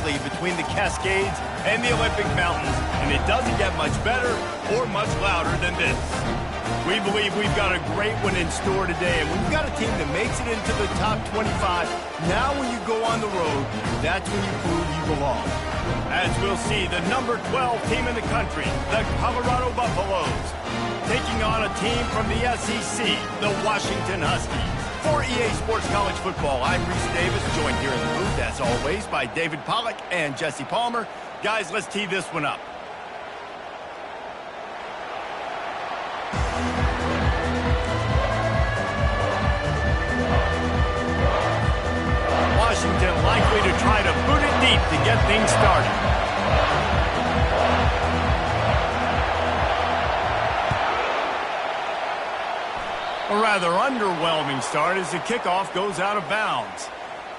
nicely between the Cascades and the Olympic Mountains, and it doesn't get much better or much louder than this. We believe we've got a great one in store today, and we've got a team that makes it into the top 25. Now when you go on the road, that's when you prove you belong. As we'll see, the number 12 team in the country, the Colorado Buffaloes, taking on a team from the SEC, the Washington Huskies. For EA Sports College Football, I'm Reese Davis, joined here in the booth, as always, by David Pollack and Jesse Palmer. Guys, let's tee this one up. Washington likely to try to boot it deep to get things started. A rather underwhelming start as the kickoff goes out of bounds.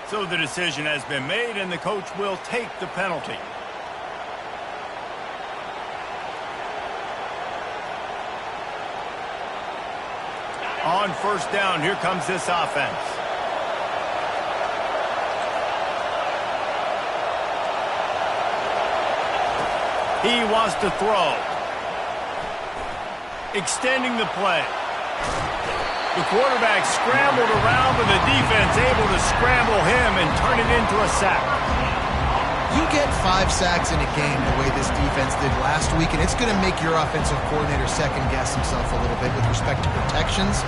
So the decision has been made, and the coach will take the penalty. On first down, here comes this offense. He wants to throw. Extending the play. The quarterback scrambled around, but the defense able to scramble him and turn it into a sack. You get 5 sacks in a game the way this defense did last week, and it's going to make your offensive coordinator second-guess himself a little bit with respect to protections.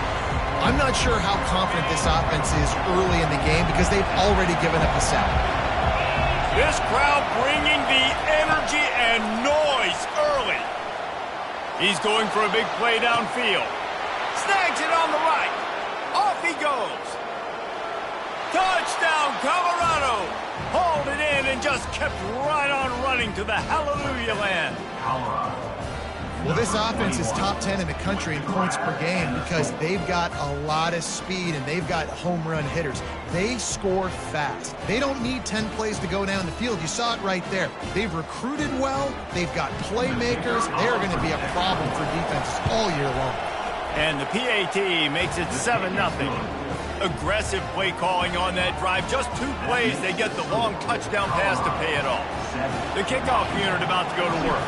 I'm not sure how confident this offense is early in the game because they've already given up a sack. This crowd bringing the energy and noise early. He's going for a big play downfield. Snags it on the right. Off he goes. Touchdown, Colorado. Hauled it in and just kept right on running to the Hallelujah land. Well, this offense is top 10 in the country in points per game because they've got a lot of speed and they've got home run hitters. They score fast. They don't need 10 plays to go down the field. You saw it right there. They've recruited well. They've got playmakers. They're going to be a problem for defenses all year long. And the PAT makes it 7-0. Aggressive play calling on that drive. Just 2 plays, they get the long touchdown pass to pay it off. The kickoff unit about to go to work.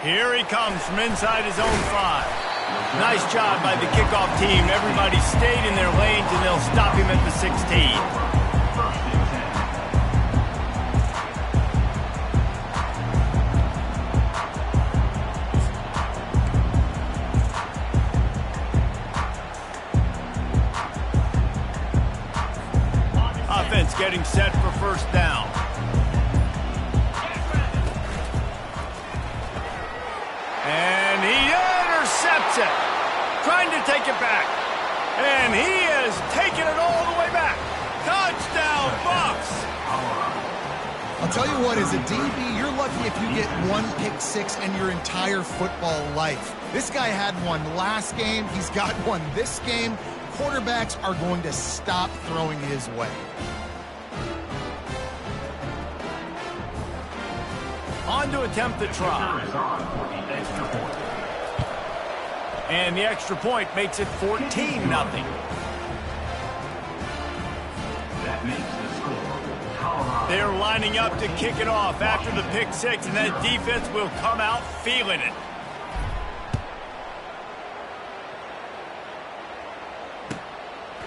Here he comes from inside his own 5. Nice job by the kickoff team. Everybody stayed in their lanes, and they'll stop him at the 16. Getting set for first down. And he intercepts it. Trying to take it back. And he has taken it all the way back. Touchdown, Buffs. I'll tell you what, as a DB, you're lucky if you get 1 pick 6 in your entire football life. This guy had one last game. He's got one this game. Quarterbacks are going to stop throwing his way. On to attempt the try. And the extra point makes it 14-0. They're lining up to kick it off after the pick 6, and that defense will come out feeling it.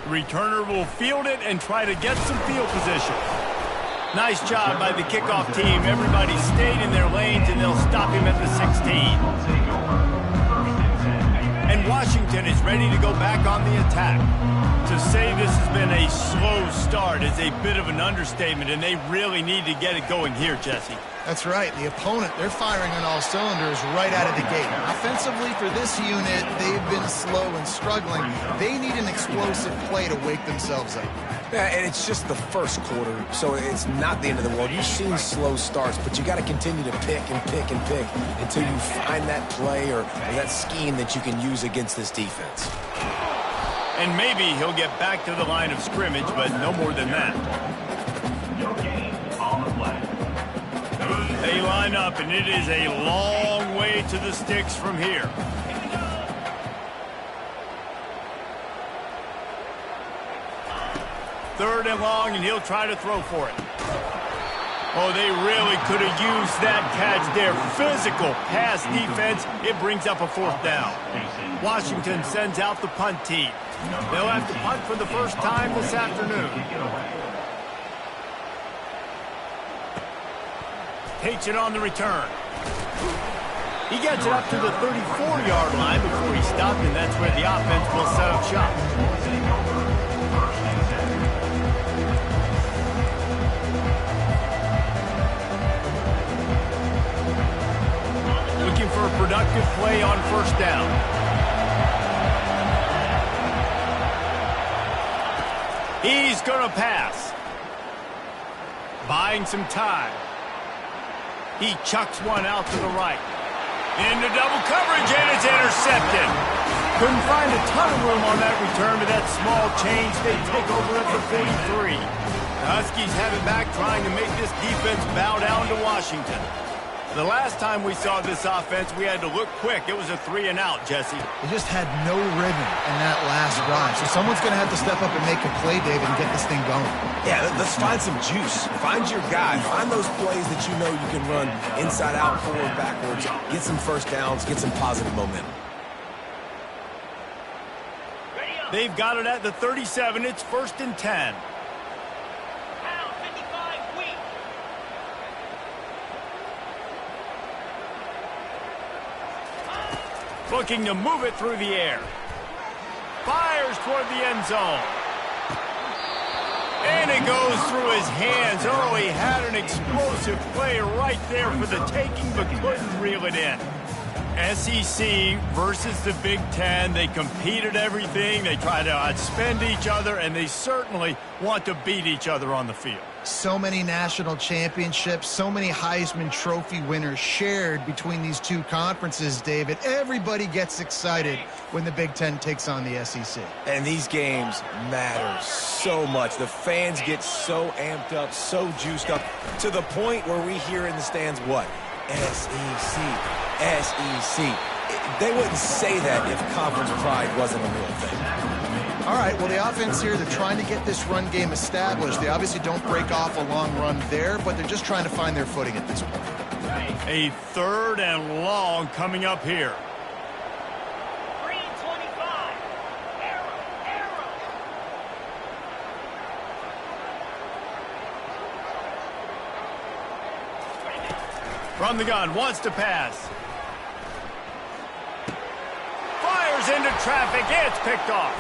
Returner will field it and try to get some field position. Nice job by the kickoff team. Everybody stayed in their lanes, and they'll stop him at the 16. And Washington is ready to go back on the attack. To say this has been a slow start is a bit of an understatement, and they really need to get it going here, Jesse. That's right. The opponent, they're firing on all cylinders right out of the gate. Offensively, for this unit, they've been slow and struggling. They need an explosive play to wake themselves up. Yeah, and it's just the first quarter, so it's not the end of the world. You've seen slow starts, but you got to continue to pick and pick and pick until you find that play or that scheme that you can use against this defense. And maybe he'll get back to the line of scrimmage, but no more than that. They line up, and it is a long way to the sticks from here. 3rd and long, and he'll try to throw for it. Oh, they really could have used that catch there. Physical pass defense. It brings up a 4th down. Washington sends out the punt team. They'll have to punt for the first time this afternoon. Takes it on the return. He gets it up to the 34-yard line before he stopped, and that's where the offense will set up shop. Looking for a productive play on 1st down. He's going to pass. Buying some time. He chucks one out to the right. Into double coverage, and it's intercepted. Couldn't find a ton of room on that return, but that small change, they take over at the 43. The Huskies have it back, trying to make this defense bow down to Washington. The last time we saw this offense, we had to look quick. It was a 3-and-out, Jesse. They just had no rhythm in that last drive. So someone's going to have to step up and make a play, David, and get this thing going. Yeah, let's find some juice. Find your guy. Find those plays that you know you can run inside out, forward, backwards. Get some 1st downs. Get some positive momentum. They've got it at the 37. It's 1st and 10. Looking to move it through the air. Fires toward the end zone. And it goes through his hands. Oh, he had an explosive play right there for the taking, but couldn't reel it in. SEC versus the Big Ten. They compete at everything. They try to outspend each other, and they certainly want to beat each other on the field. So many national championships, so many Heisman Trophy winners shared between these two conferences, David. Everybody gets excited when the Big Ten takes on the SEC. And these games matter so much. The fans get so amped up, so juiced up, to the point where we hear in the stands what? SEC, SEC. They wouldn't say that if conference pride wasn't a real thing. All right, well, the offense here, they're trying to get this run game established. They obviously don't break off a long run there, but they're just trying to find their footing at this point. A 3rd and long coming up here. 3:25. Arrow. From the gun, wants to pass. Fires into traffic, it's picked off.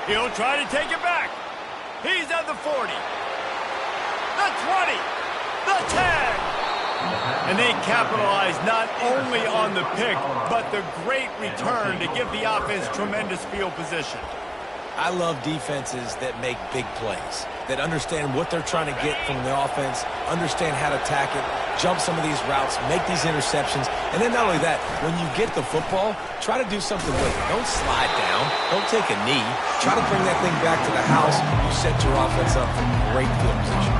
He'll try to take it back. He's at the 40. The 20. The 10. And they capitalize not only on the pick, but the great return to give the offense tremendous field position. I love defenses that make big plays, that understand what they're trying to get from the offense, understand how to attack it, jump some of these routes, make these interceptions, and then not only that, when you get the football, try to do something with it. Don't slide down. Don't take a knee. Try to bring that thing back to the house. You set your offense up for great field position.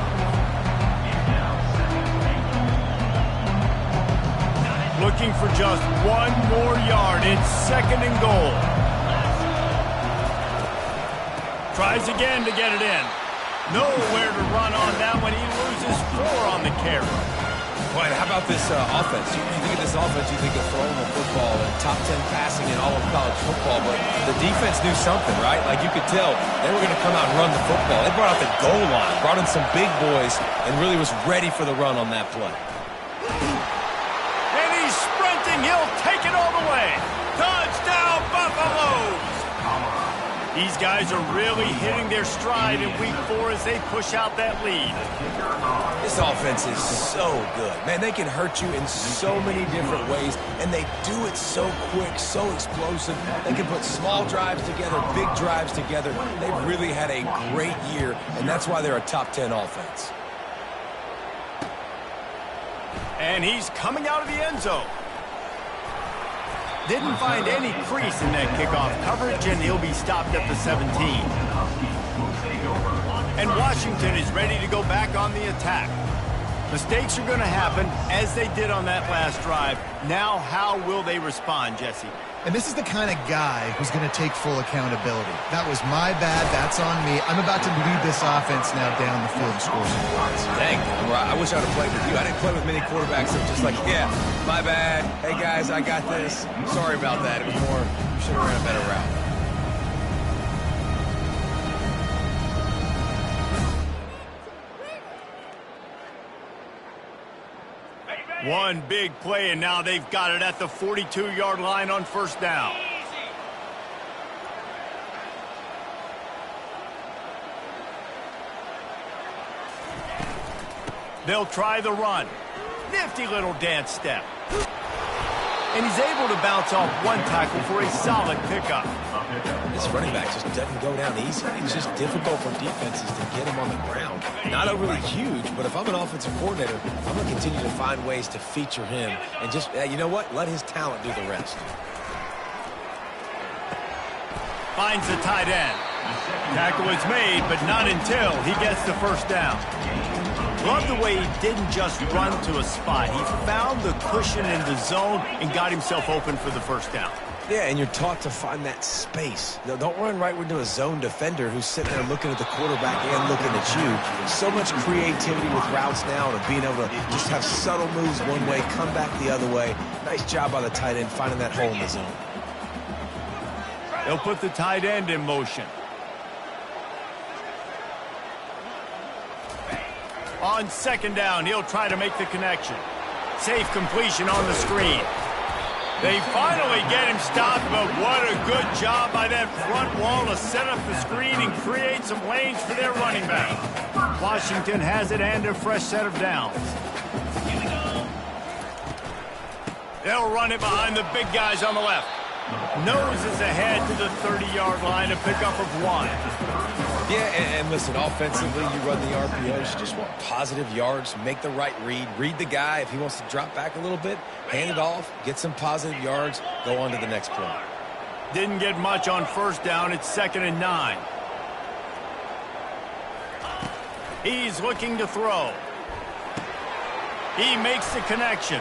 Looking for just one more yard. It's 2nd and goal. Tries again to get it in. Nowhere to run on that one. He loses 4 on the carry. Boy, how about this offense? You think of this offense, you think of throwing the football and top 10 passing in all of college football, but the defense knew something, right? Like you could tell they were going to come out and run the football. They brought out the goal line, brought in some big boys, and really was ready for the run on that play. And he's sprinting. He'll take it all the way. Touchdown, Buffaloes! These guys are really hitting their stride in Week 4 as they push out that lead. This offense is so good. Man, they can hurt you in so many different ways, and they do it so quick, so explosive. They can put small drives together, big drives together. They've really had a great year, and that's why they're a top 10 offense. And he's coming out of the end zone. Didn't find any crease in that kickoff coverage, and he'll be stopped at the 17. And Washington is ready to go back on the attack. Mistakes are going to happen, as they did on that last drive. Now, how will they respond, Jesse? And this is the kind of guy who's going to take full accountability. That was my bad. That's on me. I'm about to lead this offense now down the field and score some points. Dang, I wish I would have played with you. I didn't play with many quarterbacks that were just like, yeah, my bad. Hey, guys, I got this. Sorry about that. It was more, you should have ran a better route. One big play, and now they've got it at the 42-yard line on first down. They'll try the run. Nifty little dance step. And he's able to bounce off one tackle for a solid pickup. This running back just doesn't go down easy. It's just difficult for defenses to get him on the ground. Not overly huge, but if I'm an offensive coordinator, I'm going to continue to find ways to feature him. And just, you know what? Let his talent do the rest. Finds the tight end. Tackle is made, but not until he gets the first down. Love the way he didn't just run to a spot. He found the cushion in the zone and got himself open for the first down. Yeah, and you're taught to find that space. No, don't run right into a zone defender who's sitting there looking at the quarterback and looking at you. So much creativity with routes now to being able to just have subtle moves one way, come back the other way. Nice job by the tight end finding that hole in the zone. They'll put the tight end in motion. On second down, he'll try to make the connection. Safe completion on the screen. They finally get him stopped, but what a good job by that front wall to set up the screen and create some lanes for their running back. Washington has it and a fresh set of downs. They'll run it behind the big guys on the left. Noses ahead to the 30-yard line, a pickup of 1. Yeah, and listen, offensively, you run the RPOs. You just want positive yards, make the right read the guy. If he wants to drop back a little bit, hand it off, get some positive yards, go on to the next play. Didn't get much on first down. It's 2nd and 9. He's looking to throw. He makes the connection.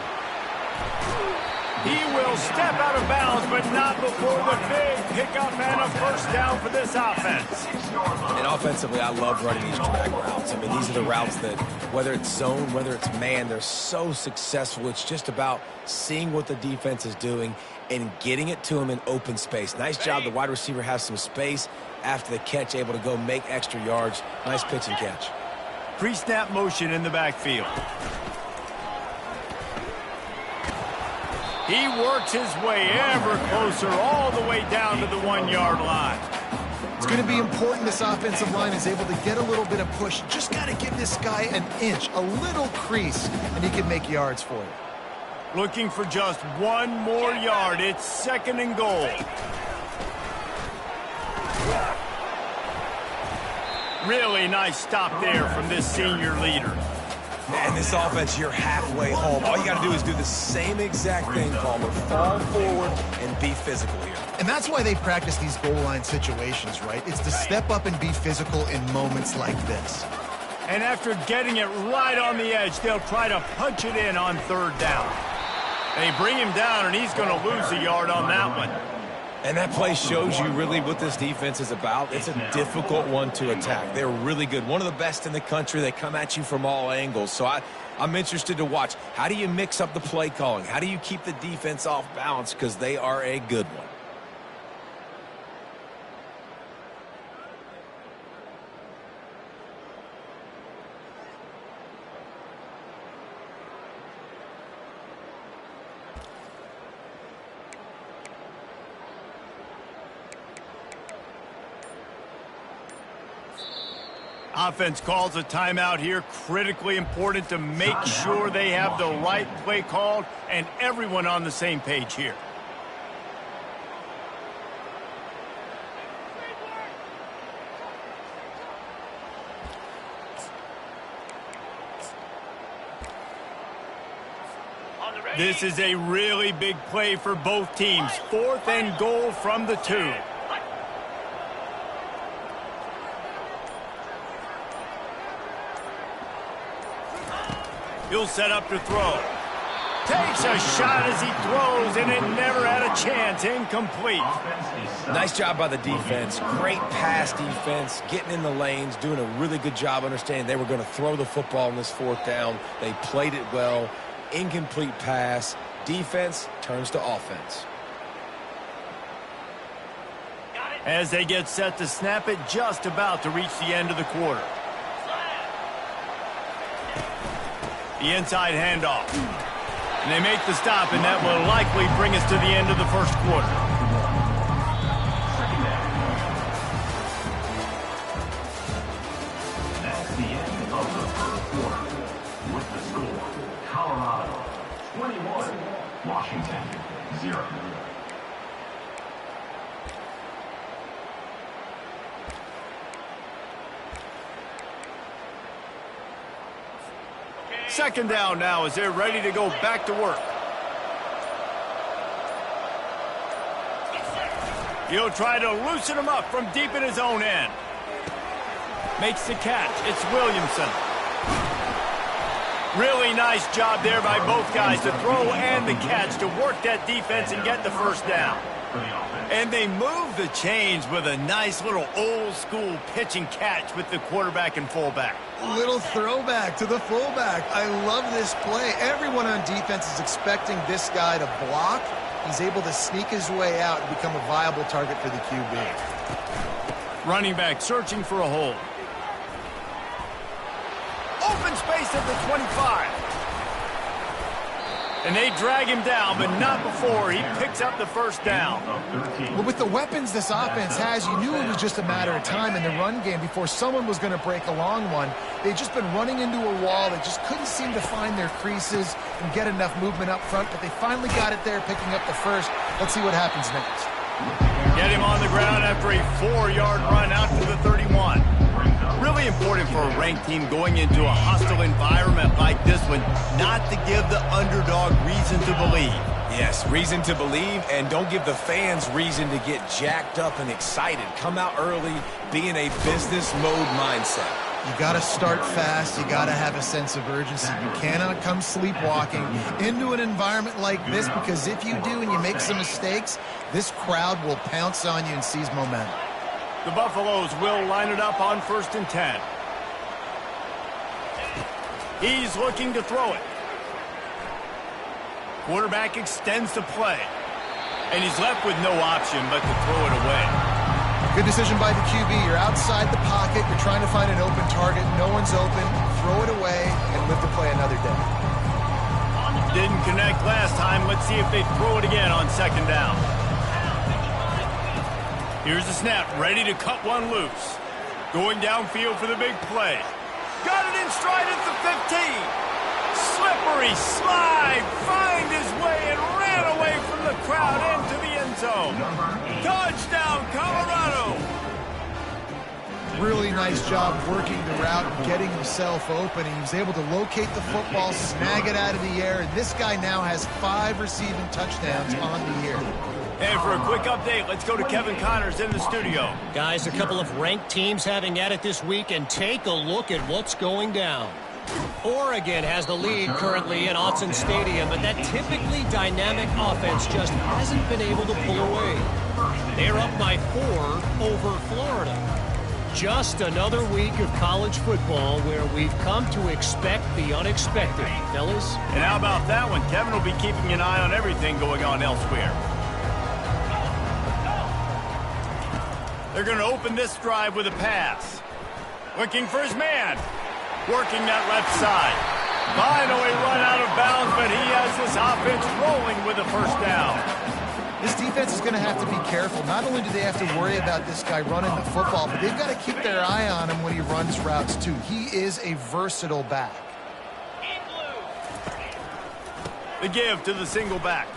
He will step out of bounds, but not before the big pickup and a first down for this offense. And offensively, I love running these drag routes. I mean, these are the routes that, whether it's zone, whether it's man, they're so successful. It's just about seeing what the defense is doing and getting it to them in open space. Nice job. The wide receiver has some space after the catch, able to go make extra yards. Nice pitch and catch. Pre-snap motion in the backfield. He works his way ever closer all the way down to the 1-yard line. It's going to be important this offensive line is able to get a little bit of push. Just got to give this guy an inch, a little crease, and he can make yards for you. Looking for just 1 more yard. It's 2nd and goal. Really nice stop there from this senior leader. And this offense, you're halfway home. All you got to do is do the same exact thing, Palmer. Fall forward and be physical here. And that's why they practice these goal line situations, right? It's to step up and be physical in moments like this. And after getting it right on the edge, they'll try to punch it in on 3rd down. They bring him down, and he's going to lose a yard on that one. And that play shows you really what this defense is about. It's a difficult one to attack. They're really good. One of the best in the country. They come at you from all angles. So I'm interested to watch. How do you mix up the play calling? How do you keep the defense off balance? Because they are a good one. Offense calls a timeout here. Critically important to make sure they have the right play called and everyone on the same page here. This is a really big play for both teams. 4th and goal from the 2. He'll set up to throw. Takes a shot as he throws, and it never had a chance. Incomplete. Nice job by the defense. Great pass defense, getting in the lanes, doing a really good job understanding they were going to throw the football in this fourth down. They played it well. Incomplete pass. Defense turns to offense. As they get set to snap it, just about to reach the end of the quarter. The inside handoff. And they make the stop, and that will likely bring us to the end of the first quarter. That's the end of the first quarter. With the score, Colorado 21, Washington 0. Second down now as they're ready to go back to work. He'll try to loosen him up from deep in his own end. Makes the catch. It's Williamson. Really nice job there by both guys to throw and the catch to work that defense and get the first down. And they move the chains with a nice little old-school pitch and catch with the quarterback and fullback. Little throwback to the fullback. I love this play. Everyone on defense is expecting this guy to block. He's able to sneak his way out and become a viable target for the QB. Running back searching for a hole. Open space at the 25. And they drag him down, but not before he picks up the first down. Well, with the weapons this offense has, you knew it was just a matter of time in the run game before someone was going to break a long one. They've just been running into a wall. They just couldn't seem to find their creases and get enough movement up front, but they finally got it there, picking up the first. Let's see what happens next. Get him on the ground after a 4-yard run out to the 31. Really important for a ranked team going into a hostile environment like this one not to give the underdog reason to believe. Yes, reason to believe, and don't give the fans reason to get jacked up and excited. Come out early, be in a business mode mindset. You got to start fast. You got to have a sense of urgency. You cannot come sleepwalking into an environment like this, because if you do and you make some mistakes, this crowd will pounce on you and seize momentum. The Buffaloes will line it up on 1st and 10. He's looking to throw it. Quarterback extends the play. And he's left with no option but to throw it away. Good decision by the QB. You're outside the pocket. You're trying to find an open target. No one's open. Throw it away and live to play another day. Didn't connect last time. Let's see if they throw it again on 2nd down. Here's the snap, ready to cut one loose. Going downfield for the big play. Got it in stride at the 15. Slippery slide, find his way and ran away from the crowd into the end zone. Touchdown, Colorado. Really nice job working the route and getting himself open. He was able to locate the football, snag it out of the air, and this guy now has 5 receiving touchdowns on the year. And for a quick update, let's go to Kevin Connors in the studio. Guys, a couple of ranked teams having at it this week, and take a look at what's going down. Oregon has the lead currently in Autzen Stadium, but that typically dynamic offense just hasn't been able to pull away. They're up by 4 over Florida. Just another week of college football where we've come to expect the unexpected, fellas. And how about that one? Kevin will be keeping an eye on everything going on elsewhere. They're going to open this drive with a pass. Looking for his man. Working that left side. Finally run out of bounds, but he has this offense rolling with a first down. This defense is going to have to be careful. Not only do they have to worry about this guy running the football, but they've got to keep their eye on him when he runs routes too. He is a versatile back. The give to the single back.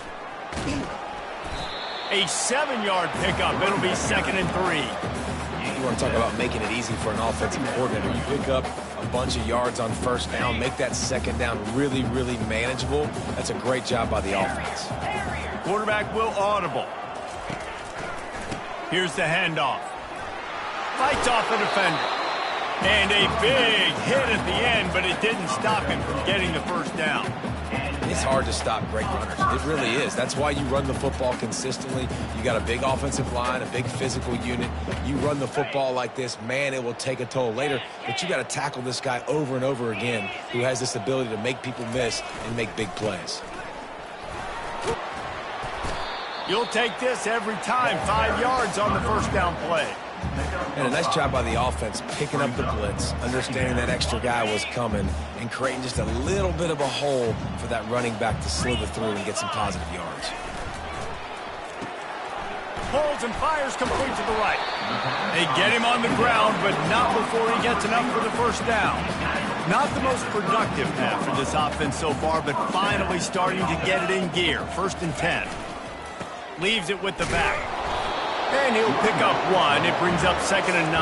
A 7-yard pickup. It'll be 2nd and 3. You want to talk about making it easy for an offensive coordinator. You pick up a bunch of yards on 1st down, make that 2nd down really, really manageable. That's a great job by the offense. Quarterback will audible. Here's the handoff. Fights off the defender. And a big hit at the end, but it didn't stop him from getting the first down. It's hard to stop great runners. It really is. That's why you run the football consistently. You got a big offensive line, a big physical unit. You run the football like this, man, it will take a toll later. But you got to tackle this guy over and over again who has this ability to make people miss and make big plays. You'll take this every time. 5 yards on the first down play. And a nice job by the offense picking up the blitz, understanding that extra guy was coming, and creating just a little bit of a hole for that running back to slither through and get some positive yards. Pulls and fires complete to the right. They get him on the ground, but not before he gets enough for the first down. Not the most productive half for this offense so far, but finally starting to get it in gear. 1st and 10. Leaves it with the back. And he'll pick up 1. It brings up 2nd and 9.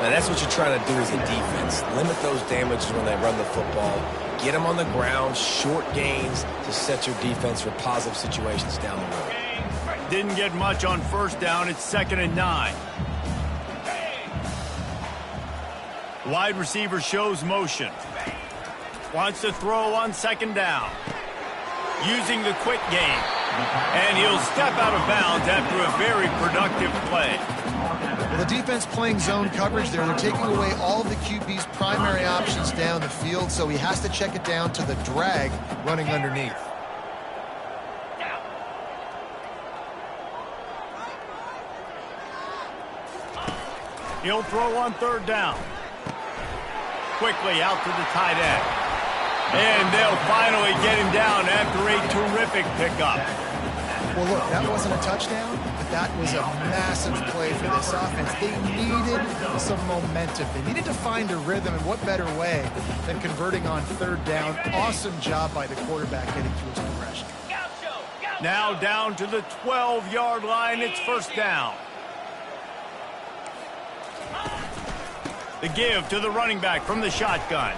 Now that's what you're trying to do as a defense. Limit those damages when they run the football. Get them on the ground, short gains to set your defense for positive situations down the road. Didn't get much on 1st down. It's 2nd and 9. Wide receiver shows motion. Wants to throw on 2nd down. Using the quick game. And he'll step out of bounds after a very productive play. Well, the defense playing zone coverage there. They're taking away all of the QB's primary options down the field, so he has to check it down to the drag running underneath. He'll throw on 3rd down. Quickly out to the tight end. And they'll finally get him down after a terrific pickup. Well, look, that wasn't a touchdown, but that was a massive play for this offense. They needed some momentum. They needed to find a rhythm, and what better way than converting on 3rd down. Awesome job by the quarterback getting through his progression. Now down to the 12-yard line. It's 1st down. The give to the running back from the shotgun.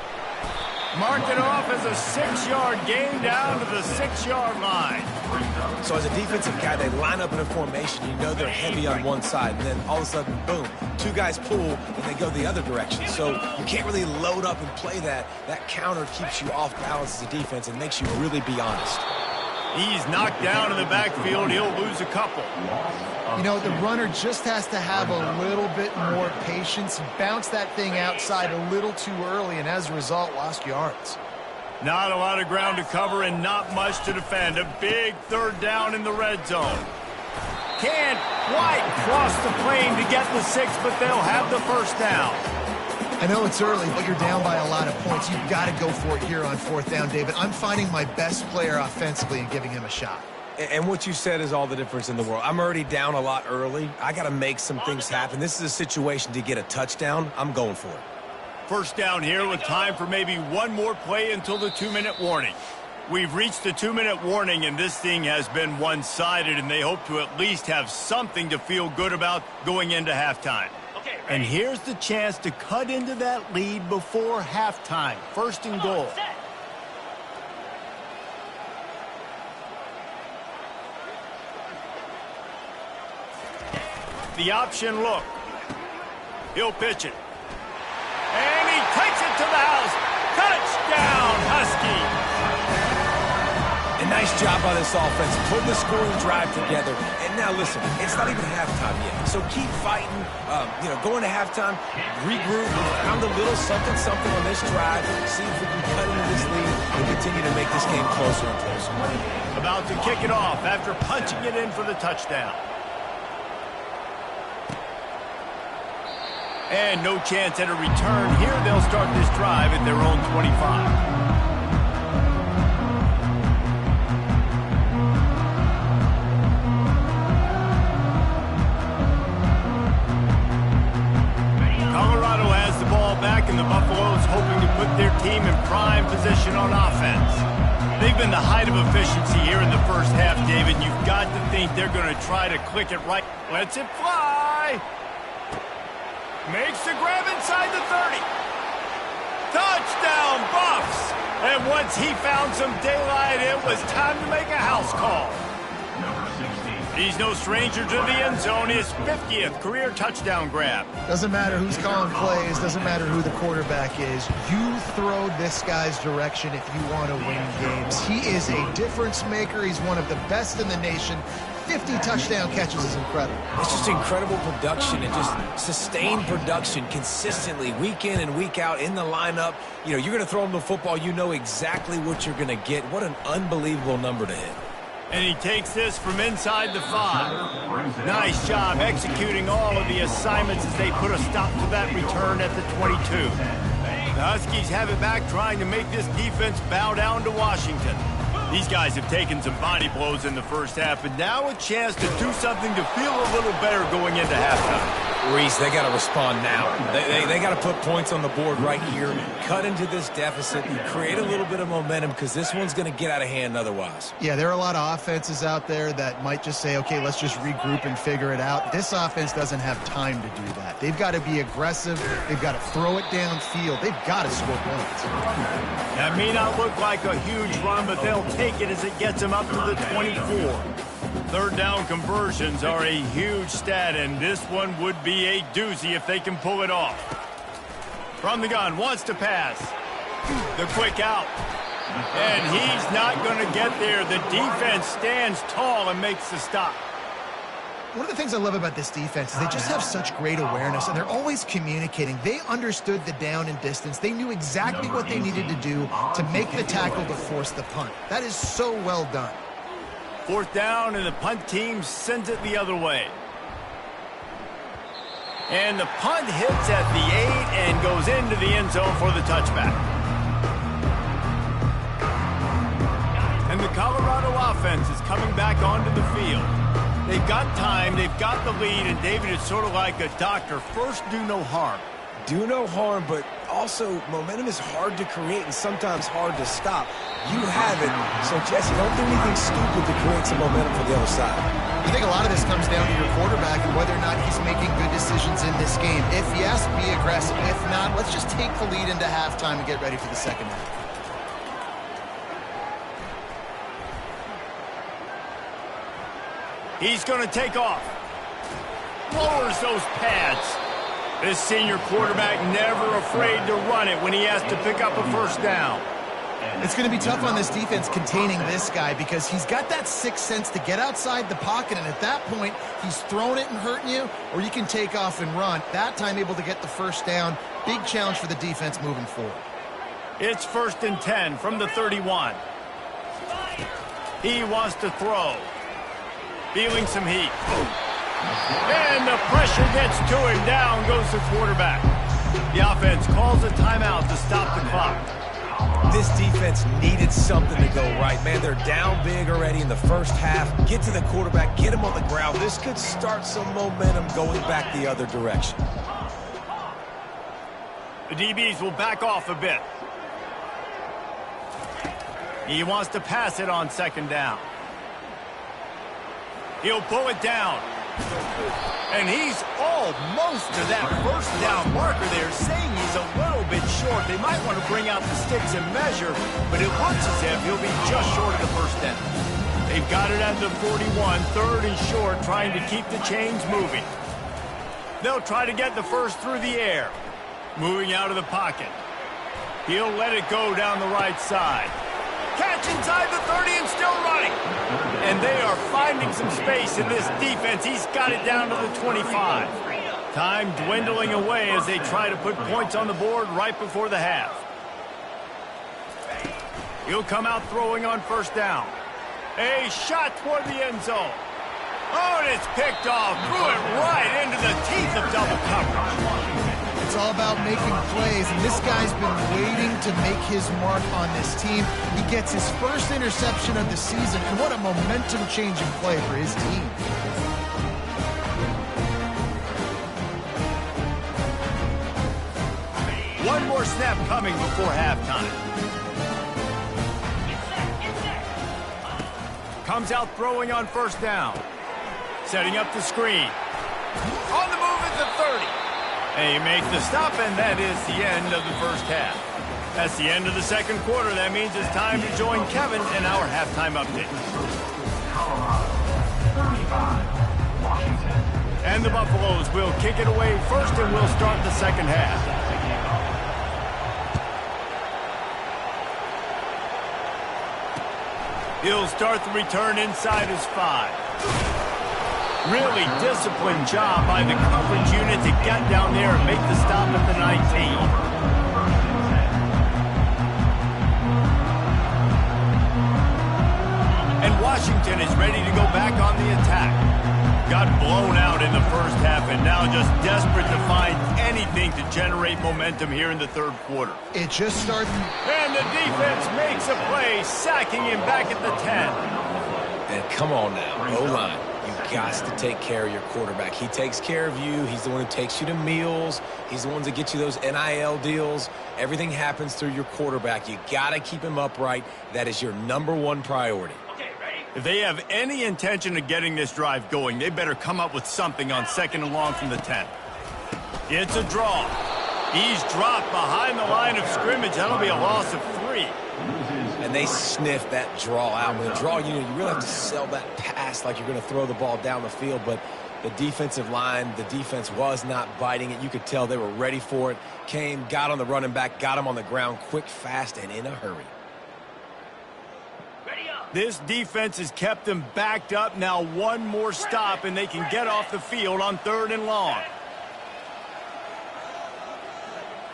Mark it off as a 6-yard gain down to the 6-yard line. So as a defensive guy, they line up in a formation. You know they're heavy on one side, and then all of a sudden, boom, 2 guys pull, and they go the other direction. So you can't really load up and play that. That counter keeps you off balance as a defense and makes you really be honest. He's knocked down in the backfield. He'll lose a couple. You know, the runner just has to have a little bit more patience, bounce that thing outside a little too early, and as a result, lost yards. Not a lot of ground to cover and not much to defend. A big 3rd down in the red zone. Can't quite cross the plane to get the 6, but they'll have the 1st down. I know it's early, but you're down by a lot of points. You've got to go for it here on 4th down, David. I'm finding my best player offensively and giving him a shot. And what you said is all the difference in the world. I'm already down a lot early. I got to make some things happen. This is a situation to get a touchdown. I'm going for it. 1st down here with time for maybe one more play until the 2-minute warning. We've reached the 2-minute warning, and this thing has been one-sided, and they hope to at least have something to feel good about going into halftime. And here's the chance to cut into that lead before halftime. 1st and goal. The option look. He'll pitch it. And he takes it to the house. Touchdown, Husky. A nice job by this offense. Put the scoring drive together. And now listen, it's not even halftime yet. So keep fighting. Going to halftime, regroup, found a little something on this drive. See if we can cut into this lead and continue to make this game closer and closer. About to kick it off after punching it in for the touchdown. And no chance at a return. Here they'll start this drive at their own 25. Colorado has the ball back, and the Buffaloes hoping to put their team in prime position on offense. They've been the height of efficiency here in the first half, David. You've got to think they're going to try to click it right. Lets it fly. Makes the grab inside the 30. Touchdown, Buffs! And once he found some daylight, it was time to make a house call. Number 16. He's no stranger to the end zone. His 50th career touchdown grab. Doesn't matter who's calling plays, doesn't matter who the quarterback is. You throw this guy's direction if you want to win games. He is a difference maker. He's one of the best in the nation. 50 touchdown catches is incredible. It's just incredible production and just sustained production consistently, week in and week out in the lineup. You know, you're going to throw him the football, you know exactly what you're going to get. What an unbelievable number to hit. And he takes this from inside the 5. Nice job executing all of the assignments as they put a stop to that return at the 22. The Huskies have it back, trying to make this defense bow down to Washington. These guys have taken some body blows in the first half, and now a chance to do something to feel a little better going into halftime. Reese, they got to respond now. They got to put points on the board right here, cut into this deficit, and create a little bit of momentum because this one's going to get out of hand otherwise. Yeah, there are a lot of offenses out there that might just say, okay, let's just regroup and figure it out. This offense doesn't have time to do that. They've got to be aggressive. They've got to throw it downfield. They've got to score points. That may not look like a huge run, but they'll take it as it gets them up to the 24. Third down conversions are a huge stat, and this one would be a doozy if they can pull it off. From the gun, wants to pass. The quick out. And he's not going to get there. The defense stands tall and makes the stop. One of the things I love about this defense is they just have such great awareness, and they're always communicating. They understood the down and distance. They knew exactly what they needed to do to make the tackle to force the punt. That is so well done. Fourth down, and the punt team sends it the other way. And the punt hits at the 8 and goes into the end zone for the touchback. And the Colorado offense is coming back onto the field. They've got time, they've got the lead, and David, is sort of like a doctor. First, do no harm. Do no harm, but also momentum is hard to create and sometimes hard to stop. You have it, so Jesse, don't do anything stupid to create some momentum for the other side. I think a lot of this comes down to your quarterback and whether or not he's making good decisions in this game. If yes, be aggressive. If not, let's just take the lead into halftime and get ready for the second half. He's going to take off. Lowers those pads. This senior quarterback never afraid to run it when he has to pick up a first down. It's going to be tough on this defense containing this guy because he's got that sixth sense to get outside the pocket, and at that point, he's throwing it and hurting you, or you can take off and run. That time able to get the first down. Big challenge for the defense moving forward. It's 1st and 10 from the 31. He wants to throw. Feeling some heat. And the pressure gets to him. Down goes the quarterback. The offense calls a timeout to stop the clock. This defense needed something to go right, man. They're down big already in the first half. Get to the quarterback, get him on the ground. This could start some momentum going back the other direction. The DBs will back off a bit. He wants to pass it on 2nd down. He'll pull it down. And he's almost to that first down marker there, saying he's a little bit short. They might want to bring out the sticks and measure, but it looks as if he'll be just short of the first down. They've got it at the 41, 3rd and short, trying to keep the chains moving. They'll try to get the first through the air. Moving out of the pocket. He'll let it go down the right side. Catch inside the 30 and still running. And they are finding some space in this defense. He's got it down to the 25. Time dwindling away as they try to put points on the board right before the half. He'll come out throwing on 1st down. A shot toward the end zone. Oh, and it's picked off. Threw it right into the teeth of double coverage. It's all about making plays, and this guy's been waiting to make his mark on this team. He gets his first interception of the season, and what a momentum-changing play for his team. One more snap coming before halftime. Comes out throwing on 1st down. Setting up the screen. On the move at the 30. And he makes the stop, and that is the end of the first half. That's the end of the second quarter. That means it's time to join Kevin in our halftime update. Colorado 35. Washington. And the Buffaloes will kick it away first, and we'll start the second half. He'll start the return inside his 5. Really disciplined job by the coverage unit to get down there and make the stop at the 19. And Washington is ready to go back on the attack. Got blown out in the first half and now just desperate to find anything to generate momentum here in the third quarter. It just started. And the defense makes a play, sacking him back at the 10. And come on now, O-line. You've got to take care of your quarterback. He takes care of you. He's the one who takes you to meals. He's the one that gets you those NIL deals. Everything happens through your quarterback. You got to keep him upright. That is your #1 priority. If they have any intention of getting this drive going, they better come up with something on 2nd and long from the 10. It's a draw. He's dropped behind the line of scrimmage. That'll be a loss of 3. And they sniff that draw out. With a draw unit, you really have to sell that pass like you're going to throw the ball down the field. But the defensive line, the defense was not biting it. You could tell they were ready for it. Came, got on the running back, got him on the ground quick, fast, and in a hurry. This defense has kept them backed up. Now one more stop, and they can get off the field on 3rd and long.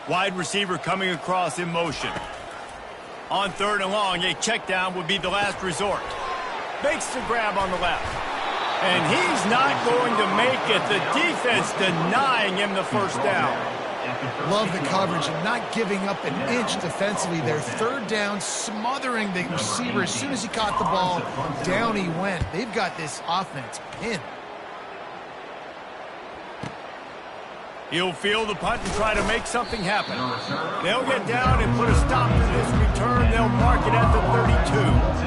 Wide receiver coming across in motion. On 3rd and long, a check down would be the last resort. Makes the grab on the left. And he's not going to make it. The defense denying him the first down. Love the coverage and not giving up an inch defensively. Their 3rd down, smothering the receiver. As soon as he caught the ball, down he went. They've got this offense pinned. He'll field the punt and try to make something happen. They'll get down and put a stop to this return. They'll mark it at the 32.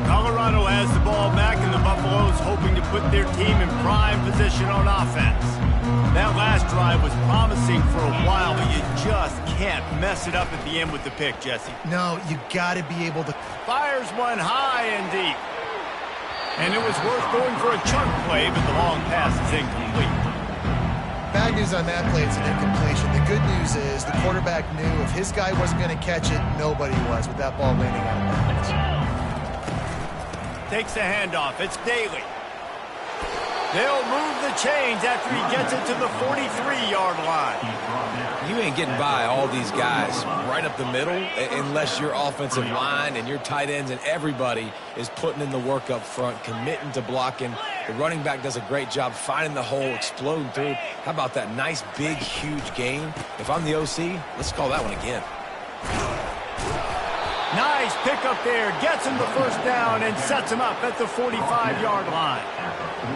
Colorado has the ball back, and the Buffaloes hoping to put their team in prime position on offense. That last drive was promising for a while, but you just can't mess it up at the end with the pick, Jesse. No, you got to be able to. Fires one high and deep. And it was worth going for a chunk play, but the long pass is incomplete. Bad news on that play, it's an incompletion. The good news is the quarterback knew if his guy wasn't going to catch it, nobody was with that ball landing out of bounds. Takes the handoff. It's Daly. They'll move the chains after he gets it to the 43-yard line. You ain't getting by all these guys right up the middle unless your offensive line and your tight ends and everybody is putting in the work up front, committing to blocking. The running back does a great job finding the hole, exploding through. How about that nice, big, huge gain? If I'm the OC, let's call that one again. Nice pickup there. Gets him the first down and sets him up at the 45-yard line.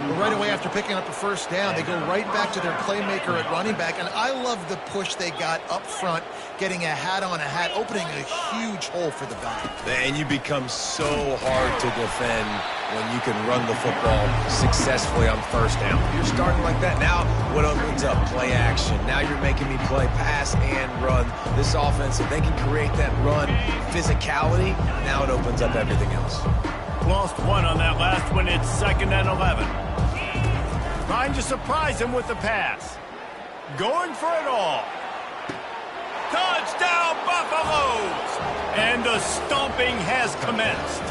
But right away after picking up the first down, they go right back to their playmaker at running back. And I love the push they got up front, getting a hat on a hat, opening a huge hole for the back. And you become so hard to defend when you can run the football successfully on first down. You're starting like that. Now what opens up? Play action. Now you're making me play pass and run. This offense, if they can create that run physicality, now it opens up everything else. Lost one on that last one. It's 2nd and 11. Trying to surprise him with the pass. Going for it all. Touchdown, Buffaloes! And the stomping has commenced.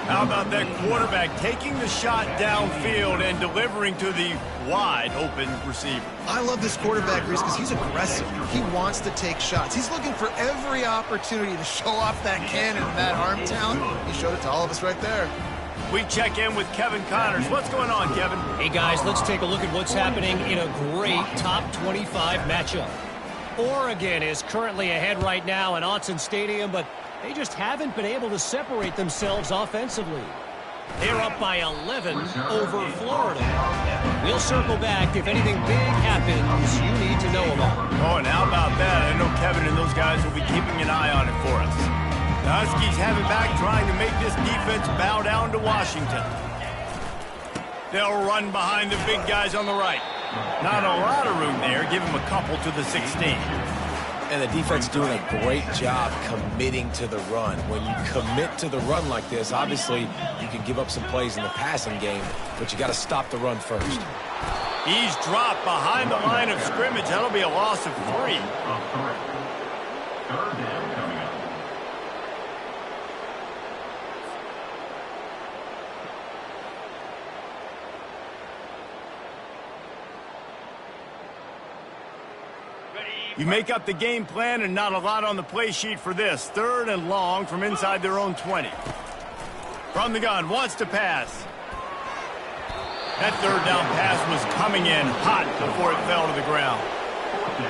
How about that quarterback taking the shot downfield and delivering to the wide-open receiver? I love this quarterback, Reese, because he's aggressive. He wants to take shots. He's looking for every opportunity to show off that cannon and that arm talent. He showed it to all of us right there. We check in with Kevin Connors. What's going on, Kevin? Hey, guys, let's take a look at what's happening in a great top 25 matchup. Oregon is currently ahead right now in Autzen Stadium, but they just haven't been able to separate themselves offensively. They're up by 11 over Florida. We'll circle back if anything big happens you need to know about. Oh, and how about that? I know Kevin and those guys will be keeping an eye on it for us. The Huskies have it back, trying to make this defense bow down to Washington. They'll run behind the big guys on the right. Not a lot of room there. Give him a couple to the 16. And the defense doing a great job committing to the run. When you commit to the run like this, obviously you can give up some plays in the passing game, but you got to stop the run first. He's dropped behind the line of scrimmage. That'll be a loss of 3. Third down coming up. You make up the game plan and not a lot on the play sheet for this. 3rd and long from inside their own 20. From the gun, wants to pass. That 3rd down pass was coming in hot before it fell to the ground.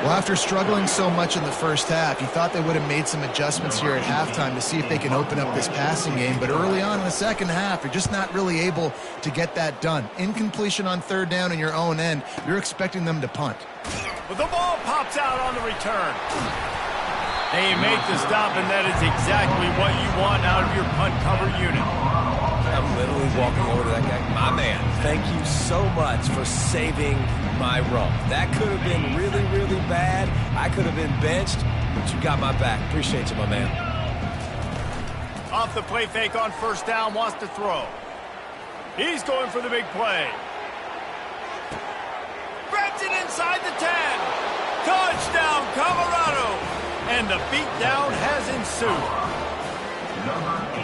Well, after struggling so much in the first half, you thought they would have made some adjustments here at halftime to see if they can open up this passing game. But early on in the second half, you're just not really able to get that done. Incompletion on 3rd down in your own end, you're expecting them to punt. But the ball pops out on the return. They make the stop, and that is exactly what you want out of your punt cover unit. I'm literally walking over to that guy. My man, thank you so much for saving my run. That could have been really, really bad. I could have been benched, but you got my back. Appreciate you, my man. Off the play fake on 1st down, wants to throw. He's going for the big play. Grabs it inside the 10. Touchdown, Colorado. And the beatdown has ensued.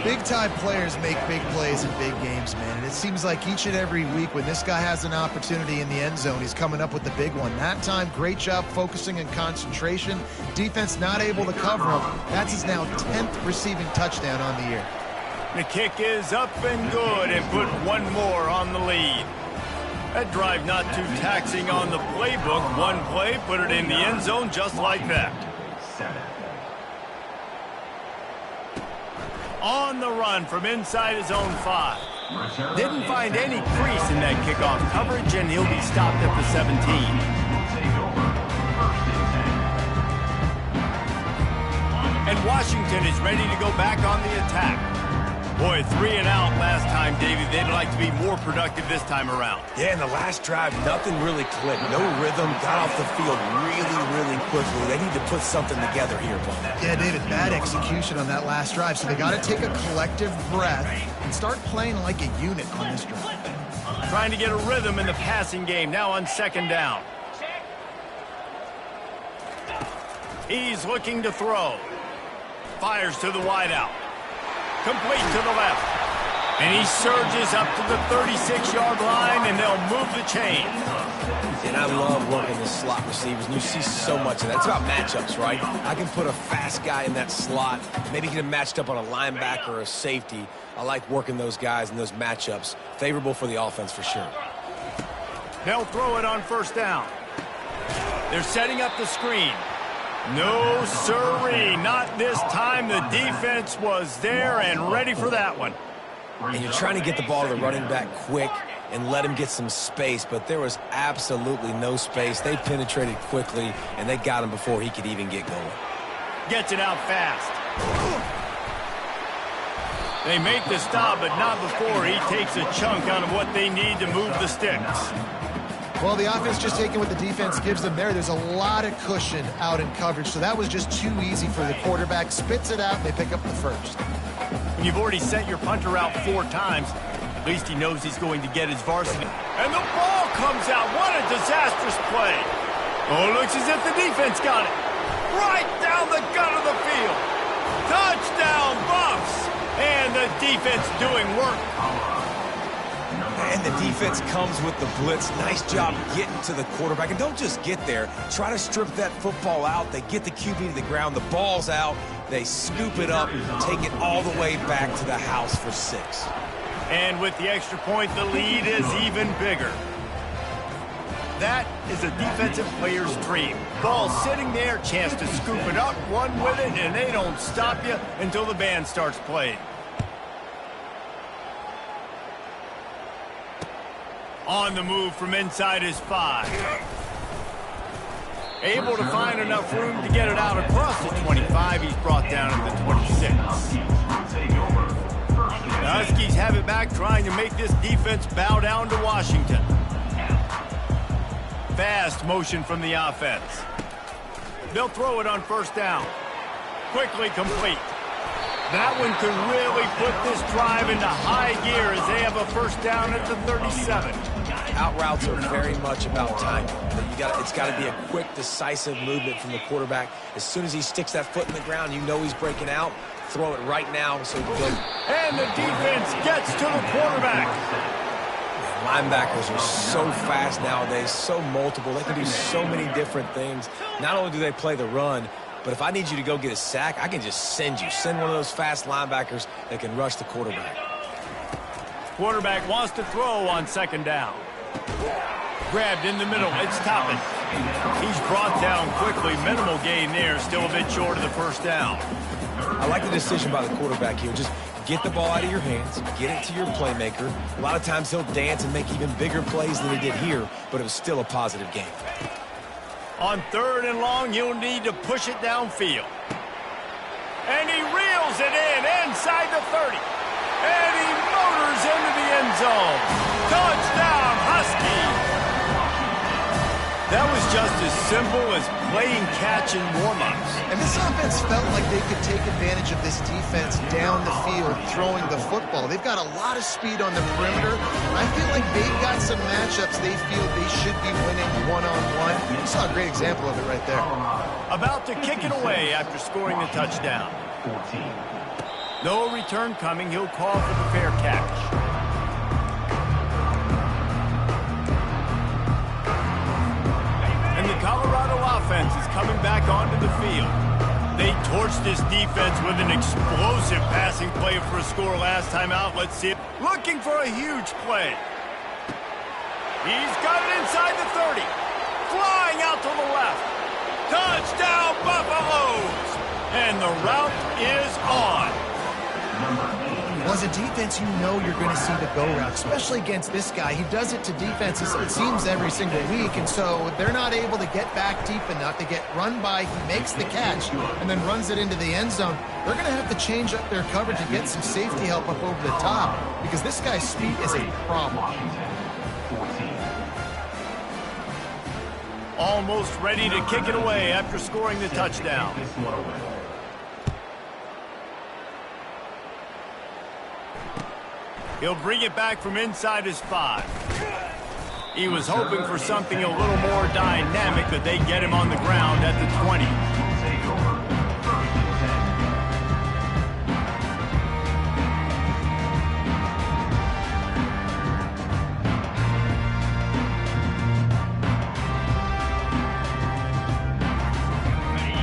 Big-time players make big plays in big games, man. And it seems like each and every week when this guy has an opportunity in the end zone, he's coming up with the big one. That time, great job focusing and concentration. Defense not able to cover him. That's his now 10th receiving touchdown on the year. The kick is up and good and put one more on the lead. That drive not too taxing on the playbook. One play, put it in the end zone just like that. On the run from inside his own 5. Didn't find any crease in that kickoff coverage, and he'll be stopped at the 17. And Washington is ready to go back on the attack. Boy, 3 and out last time, Davey. They'd like to be more productive this time around. Yeah, in the last drive, nothing really clicked. No rhythm, got off the field really, really quickly. They need to put something together here, Paul. Yeah, David, bad execution on that last drive. So they got to take a collective breath and start playing like a unit on this drive. Trying to get a rhythm in the passing game, now on 2nd down. He's looking to throw. Fires to the wideout. Complete to the left. And he surges up to the 36-yard line, and they'll move the chain. And I love working the slot receivers, and you see so much of that. It's about matchups, right? I can put a fast guy in that slot, maybe get him matched up on a linebacker or a safety. I like working those guys in those matchups. Favorable for the offense for sure. They'll throw it on 1st down. They're setting up the screen. No, sirree, not this time. The defense was there and ready for that one. And you're trying to get the ball to the running back quick and let him get some space, but there was absolutely no space. They penetrated quickly, and they got him before he could even get going. Gets it out fast. They make the stop, but not before he takes a chunk out of what they need to move the sticks. Well, the offense just taking what the defense gives them there. There's a lot of cushion out in coverage, so that was just too easy for the quarterback. Spits it out, and they pick up the 1st. When you've already sent your punter out 4 times, at least he knows he's going to get his varsity. And the ball comes out. What a disastrous play. Oh, it looks as if the defense got it. Right down the gut of the field. Touchdown, Buffs. And the defense doing work. And the defense comes with the blitz. Nice job getting to the quarterback. And don't just get there. Try to strip that football out. They get the QB to the ground. The ball's out. They scoop it up, take it all the way back to the house for 6. And with the extra point, the lead is even bigger. That is a defensive player's dream. Ball sitting there, chance to scoop it up, run with it, and they don't stop you until the band starts playing. On the move from inside his 5. Able to find enough room to get it out across the 25. He's brought down at the 26. The Huskies have it back, trying to make this defense bow down to Washington. fast motion from the offense. They'll throw it on first down. Quickly complete. That one could really put this drive into high gear as they have a first down at the 37. Out routes are very much about timing. It's got to be a quick, decisive movement from the quarterback. As soon as he sticks that foot in the ground, you know he's breaking out. Throw it right now so he can go. And the defense gets to the quarterback. Linebackers are so fast nowadays, so multiple. They can do so many different things. Not only do they play the run, but if I need you to go get a sack, I can just send one of those fast linebackers that can rush the quarterback. Quarterback wants to throw on second down. Grabbed in the middle. It's Toppin. He's brought down quickly. Minimal gain there. Still a bit short of the first down. I like the decision by the quarterback here. Just get the ball out of your hands. Get it to your playmaker. A lot of times he'll dance and make even bigger plays than he did here, but it was still a positive game. On third and long, you'll need to push it downfield. And he reels it inside the 30. And he motors into the end zone. Touchdown, Husky. That was just as simple as playing catch in warm-ups. And this offense felt like they could take advantage of this defense down the field, throwing the football. They've got a lot of speed on the perimeter. I feel like they've got some matchups they feel they should be winning one-on-one. You saw a great example of it right there. About to kick it away after scoring the touchdown. 14. No return coming. He'll call for the fair catch. And the Colorado offense is coming back onto the field. They torched this defense with an explosive passing play for a score last time out. Let's see it. Looking for a huge play. He's got it inside the 30. Flying out to the left. Touchdown, Buffaloes! And the route is on. Well, as a defense, you know you're going to see the go route, especially against this guy. He does it to defenses, it seems, every single week, and so they're not able to get back deep enough. They get run by, he makes the catch, and then runs it into the end zone. They're going to have to change up their coverage and get some safety help up over the top, because this guy's speed is a problem. Almost ready to kick it away after scoring the touchdown. He'll bring it back from inside his 5. He was hoping for something a little more dynamic, but they get him on the ground at the 20.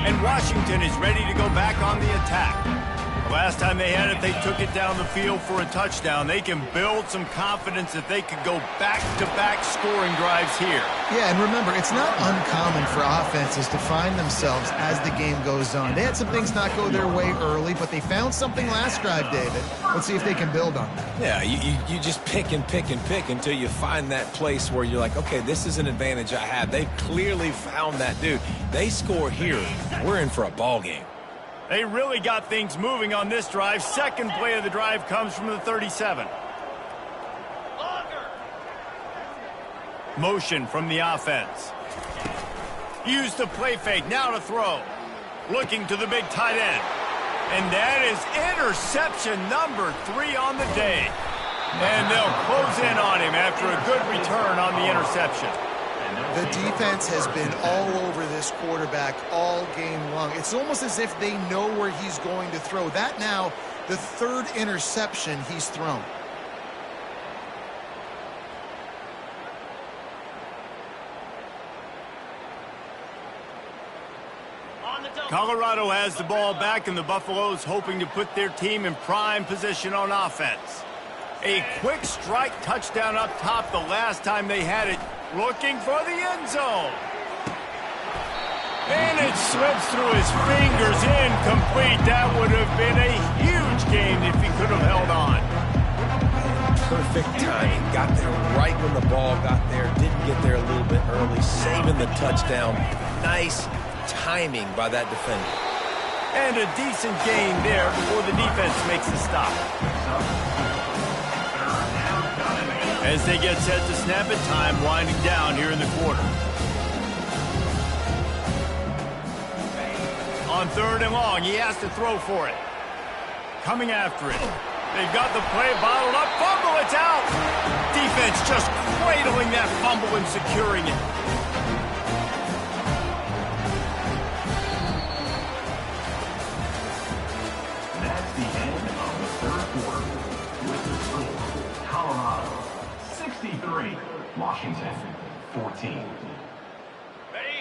And Washington is ready to go back on the attack. Last time they had it, they took it down the field for a touchdown. They can build some confidence that they could go back-to-back scoring drives here. Yeah, and remember, it's not uncommon for offenses to find themselves as the game goes on. They had some things not go their way early, but they found something last drive, David. Let's see if they can build on that. Yeah, you just pick and pick and pick until you find that place where you're like, okay, this is an advantage I have. They clearly found that, dude. They score here, we're in for a ball game. They really got things moving on this drive. Second play of the drive comes from the 37. Motion from the offense. Use the play fake, now to throw. Looking to the big tight end. And that is interception number 3 on the day. And they'll close in on him after a good return on the interception. The defense has been all over this quarterback all game long. It's almost as if they know where he's going to throw. That now, the 3rd interception he's thrown. Colorado has the ball back, and the Buffaloes hoping to put their team in prime position on offense. A quick strike touchdown up top the last time they had it. Looking for the end zone. And it slips through his fingers, incomplete. That would have been a huge game if he could have held on. Perfect timing. Got there right when the ball got there. Didn't get there a little bit early. Saving the touchdown. Nice timing by that defender. And a decent gain there before the defense makes the stop. As they get set to snap it, time winding down here in the quarter. On 3rd and long, he has to throw for it. Coming after it. They've got the play bottled up. Fumble, it's out. Defense just cradling that fumble and securing it. That's the end of the 3rd quarter. With the score, Colorado 63, Washington 14.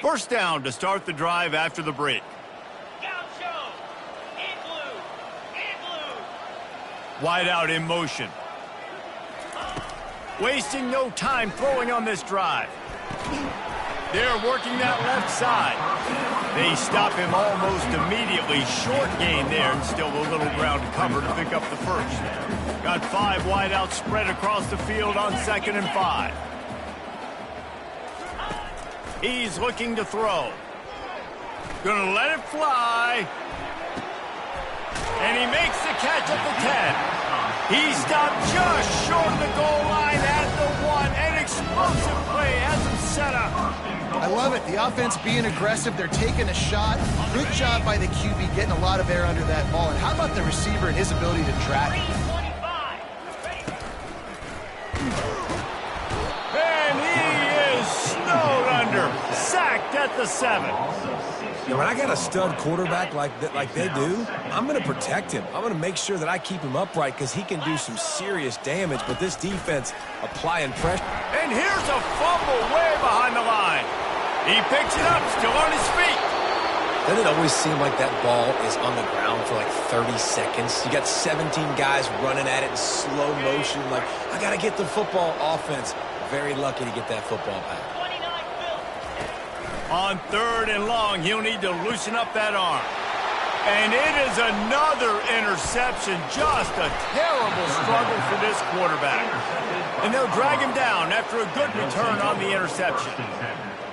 First down to start the drive after the break. Gaucho. Igloo. Igloo. Wide out in motion. Wasting no time throwing on this drive. They're working that left side. They stop him almost immediately. Short gain there and still a little ground to cover to pick up the first. Got 5 wide out spread across the field on 2nd and 5. He's looking to throw. Gonna let it fly. And he makes the catch at the 10. He stopped just short of the goal line at the 1. An explosive play has him set up. I love it. The offense being aggressive. They're taking a shot. Good job by the QB getting a lot of air under that ball. And how about the receiver and his ability to track it? 25. And he is snowed under. Sacked at the 7. When I got a stud quarterback like they do, I'm going to protect him. I'm going to make sure that I keep him upright because he can do some serious damage. But this defense applying pressure. And here's a fumble way behind the line. He picks it up, still on his feet. Doesn't it always seem like that ball is on the ground for like 30 seconds? You got 17 guys running at it in slow motion. Like, I got to get the football. Offense, very lucky to get that football back. 29 Bill. On 3rd and long, he'll need to loosen up that arm. And it is another interception. Just a terrible struggle for this quarterback. And they'll drag him down after a good return on the interception.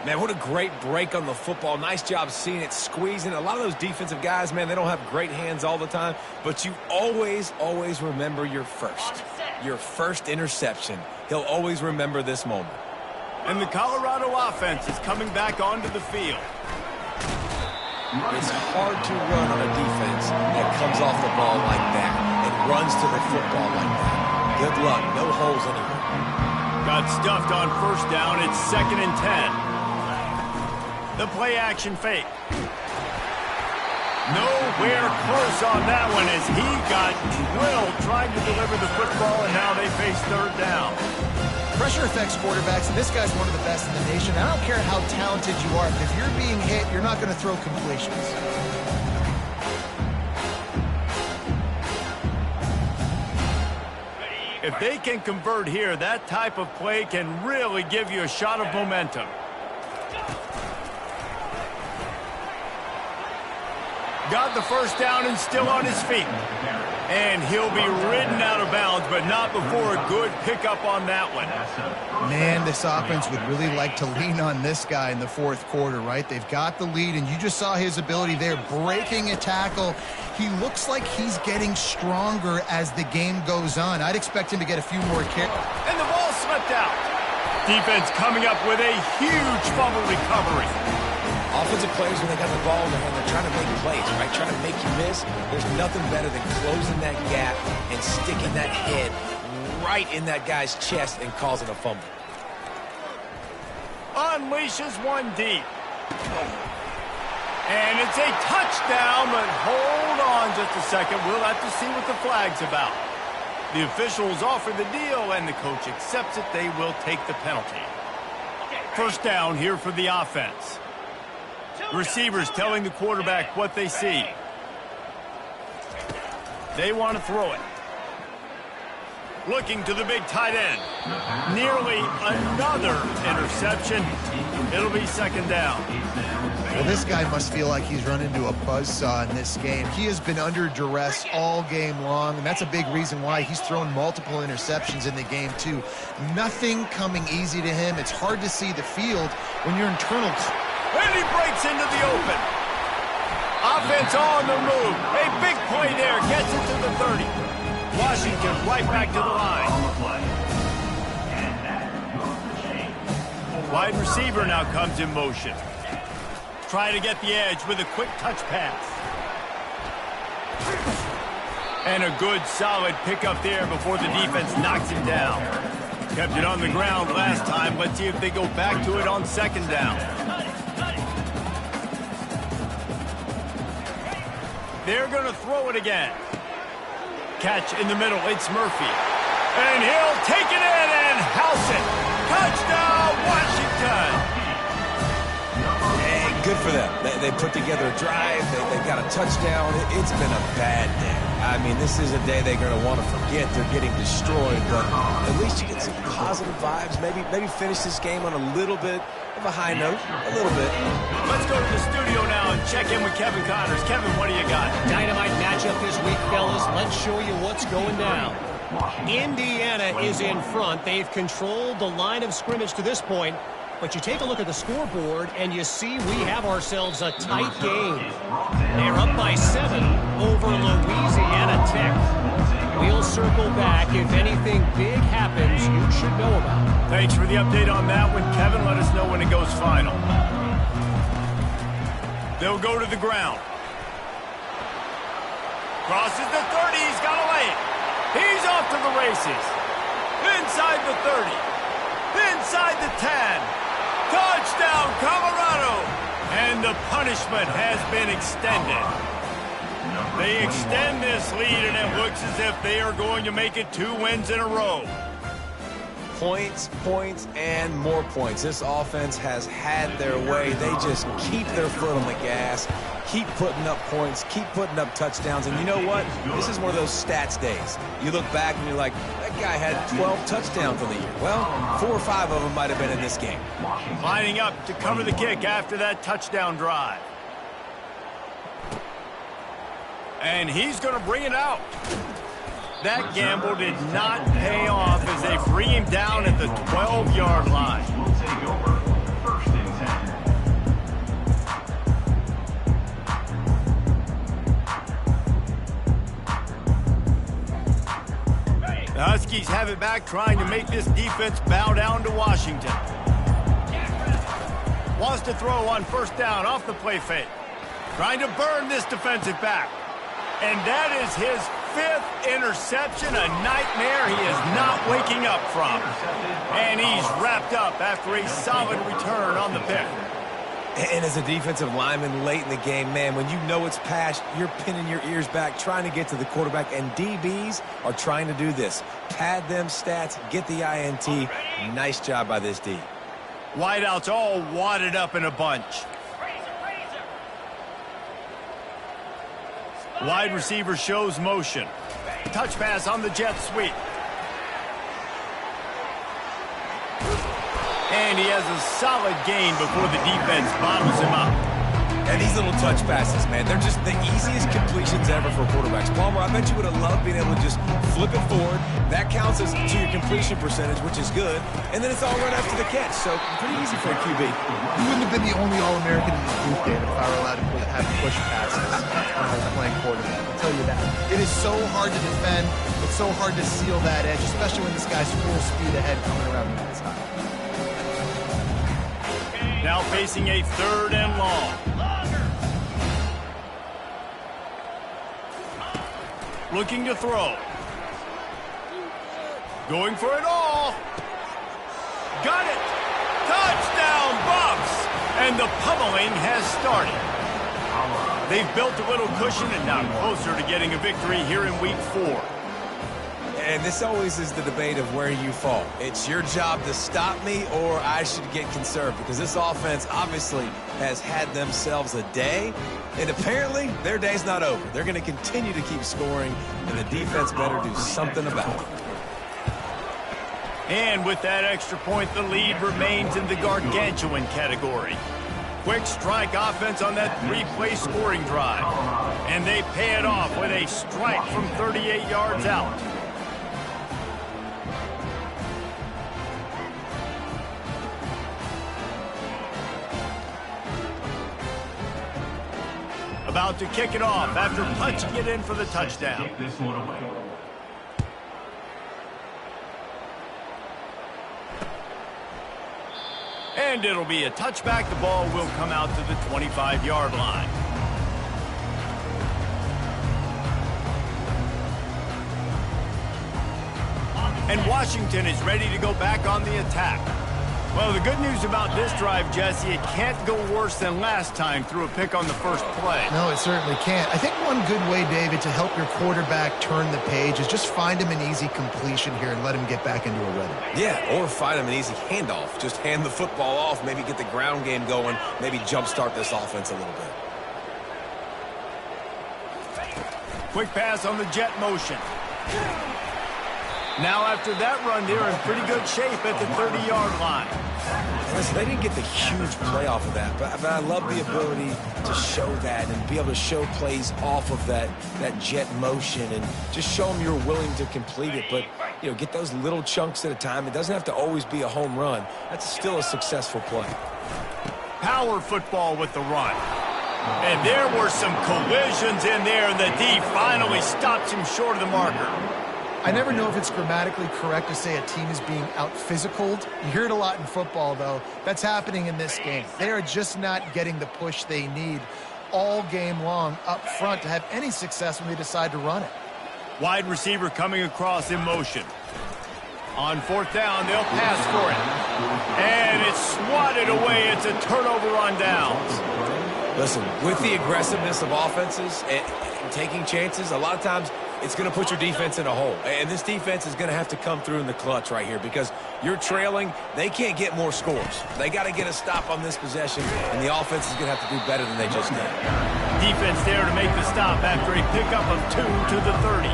Man, what a great break on the football. Nice job seeing it squeezing. A lot of those defensive guys, man, they don't have great hands all the time. But you always remember your first interception. He'll always remember this moment. And the Colorado offense is coming back onto the field. It's hard to run on a defense that comes off the ball like that and runs to the football like that. Good luck. No holes anywhere. Got stuffed on 1st down. It's 2nd and 10. The play action fake. Nowhere close on that one as he got drilled trying to deliver the football, and now they face 3rd down. Pressure affects quarterbacks, and this guy's one of the best in the nation. I don't care how talented you are, but if you're being hit, you're not going to throw completions. If they can convert here, that type of play can really give you a shot of momentum. Got the 1st down and still on his feet. And he'll be ridden out of bounds, but not before a good pickup on that one. Man, this offense would really like to lean on this guy in the 4th quarter, right? They've got the lead, and you just saw his ability there, breaking a tackle. He looks like he's getting stronger as the game goes on. I'd expect him to get a few more kicks. And the ball slipped out. Defense coming up with a huge fumble recovery. Offensive players, when they got the ball in their hand, they're trying to make plays, right? Trying to make you miss. There's nothing better than closing that gap and sticking that head right in that guy's chest and causing a fumble. Unleashes one deep. And it's a touchdown, but hold on just a second. We'll have to see what the flag's about. The officials offer the deal, and the coach accepts it. They will take the penalty. 1st down here for the offense. Receivers telling the quarterback what they see. They want to throw it. Looking to the big tight end. Nearly another interception. It'll be 2nd down. Well, this guy must feel like he's run into a buzzsaw in this game. He has been under duress all game long, and that's a big reason why he's thrown multiple interceptions in the game, too. Nothing coming easy to him. It's hard to see the field when your internal... And he breaks into the open. Offense on the move. A big play there. Gets it to the 30. Washington right back to the line. Wide receiver now comes in motion. Try to get the edge with a quick touch pass. And a good, solid pickup there before the defense knocks it down. Kept it on the ground last time. Let's see if they go back to it on second down. They're going to throw it again. Catch in the middle. It's Murphy. And he'll take it in and house it. Touchdown, Washington. Hey, good for them. They put together a drive. They got a touchdown. It's been a bad day. I mean, this is a day they're going to want to forget. They're getting destroyed, but at least you get some positive vibes. Maybe finish this game on a little bit of a high note. A little bit. Let's go to the studio now and check in with Kevin Connors. Kevin, what do you got? Dynamite matchup this week, fellas. Let's show you what's going down. Indiana is in front. They've controlled the line of scrimmage to this point. But you take a look at the scoreboard, and you see we have ourselves a tight game. They're up by 7 over Louisiana Tech. We'll circle back. If anything big happens, you should know about it. Thanks for the update on that one, Kevin. Let us know when it goes final. They'll go to the ground. Crosses the 30. He's got to lay it. He's off to the races. Inside the 30. Inside the 10. Touchdown, Colorado! And the punishment has been extended. They extend this lead, and it looks as if they are going to make it 2 wins in a row. Points, points, and more points. This offense has had their way. They just keep their foot on the gas, keep putting up points, keep putting up touchdowns. And you know what? This is one of those stats days. You look back and you're like, that guy had 12 touchdowns on the year. Well, 4 or 5 of them might have been in this game. Lining up to cover the kick after that touchdown drive. And he's going to bring it out. That gamble did not pay off as they bring him down at the 12-yard line. Will take over. First and 10. The Huskies have it back, trying to make this defense bow down to Washington. Wants to throw on first down off the play fake. Trying to burn this defensive back. And that is his 5th interception, a nightmare he is not waking up from. And he's wrapped up after a solid return on the pick. And as a defensive lineman late in the game, man, when you know it's passed, you're pinning your ears back, trying to get to the quarterback, and DBs are trying to do this. Pad them stats, get the INT. Nice job by this D. Wideouts all wadded up in a bunch. Wide receiver shows motion. Touch pass on the jet sweep. And he has a solid gain before the defense bottles him up. And these little touch passes, man, they're just the easiest completions ever for quarterbacks. Palmer, I bet you would have loved being able to just flip it forward. That counts as to your completion percentage, which is good. And then it's all right after the catch, so pretty easy for a QB. He wouldn't have been the only All-American in the booth game if I were allowed to have push passes when I was playing quarterback. I'll tell you that. It is so hard to defend. It's so hard to seal that edge, especially when this guy's full speed ahead coming around the outside. Now facing a 3rd and long. Looking to throw. Going for it all. Got it. Touchdown, Bucks. And the pummeling has started. They've built a little cushion and now closer to getting a victory here in week 4. And this always is the debate of where you fall. It's your job to stop me, or I should get conserved, because this offense obviously has had themselves a day, and apparently their day's not over. They're going to continue to keep scoring, and the defense better do something about it. And with that extra point, the lead remains in the gargantuan category. Quick strike offense on that 3-play scoring drive. And they pay it off with a strike from 38 yards out. About to kick it off after punching it in for the touchdown. Take this one away. And it'll be a touchback. The ball will come out to the 25-yard line. And Washington is ready to go back on the attack. Well, the good news about this drive, Jesse, it can't go worse than last time through a pick on the first play. No, it certainly can't. I think one good way, David, to help your quarterback turn the page is just find him an easy completion here and let him get back into a rhythm. Yeah, or find him an easy handoff. Just hand the football off, maybe get the ground game going, maybe jumpstart this offense a little bit. Quick pass on the jet motion. Now after that run, they're in pretty good shape at the 30-yard line. Listen, they didn't get the huge play off of that, but I love the ability to show that and be able to show plays off of that jet motion and just show them you're willing to complete it. But, you know, get those little chunks at a time. It doesn't have to always be a home run. That's still a successful play. Power football with the run. And there were some collisions in there, and the D finally stops him short of the marker. I never know if it's grammatically correct to say a team is being out-physicaled. You hear it a lot in football, though. That's happening in this game. They are just not getting the push they need all game long up front to have any success when they decide to run it. Wide receiver coming across in motion. On fourth down, they'll pass for it. And it's swatted away. It's a turnover on downs. Listen, with the aggressiveness of offenses and taking chances, a lot of times it's going to put your defense in a hole. And this defense is going to have to come through in the clutch right here because you're trailing. They can't get more scores. They got to get a stop on this possession, and the offense is going to have to do better than they just did. Defense there to make the stop after a pickup of 2 to the 30.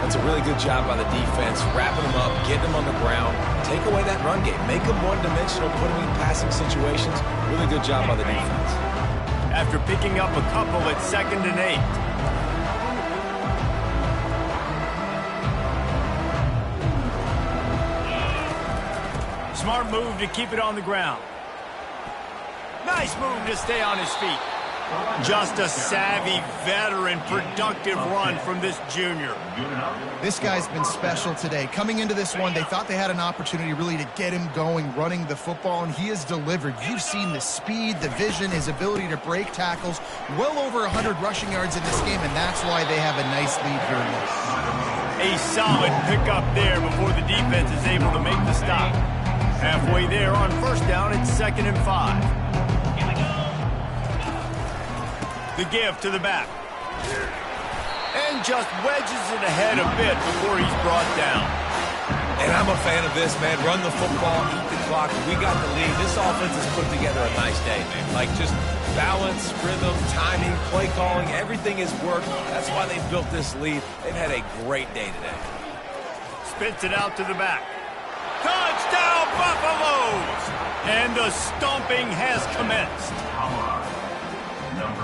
That's a really good job by the defense, wrapping them up, getting them on the ground, take away that run game, make them one-dimensional, put them in passing situations. Really good job by the defense. After picking up a couple at 2nd and 8. Smart move to keep it on the ground. Nice move to stay on his feet. Just a savvy, veteran, productive run from this junior. This guy's been special today. Coming into this one, they thought they had an opportunity really to get him going, running the football, and he has delivered. You've seen the speed, the vision, his ability to break tackles. Well over 100 rushing yards in this game, and that's why they have a nice lead here in this. A solid pickup there before the defense is able to make the stop. Halfway there on first down, it's 2nd and 5. The give to the back. And just wedges it ahead a bit before he's brought down. And I'm a fan of this, man. Run the football, eat the clock. We got the lead. This offense has put together a nice day, man. Like just balance, rhythm, timing, play calling, everything has worked. That's why they've built this lead. They've had a great day today. Spits it out to the back. Touchdown, Buffaloes! And the stomping has commenced.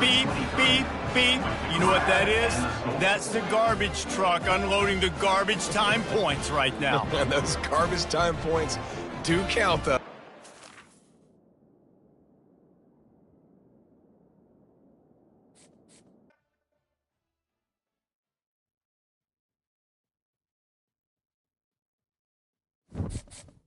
Beep, beep, beep. You know what that is? That's the garbage truck unloading the garbage time points right now. And those garbage time points do count, though. You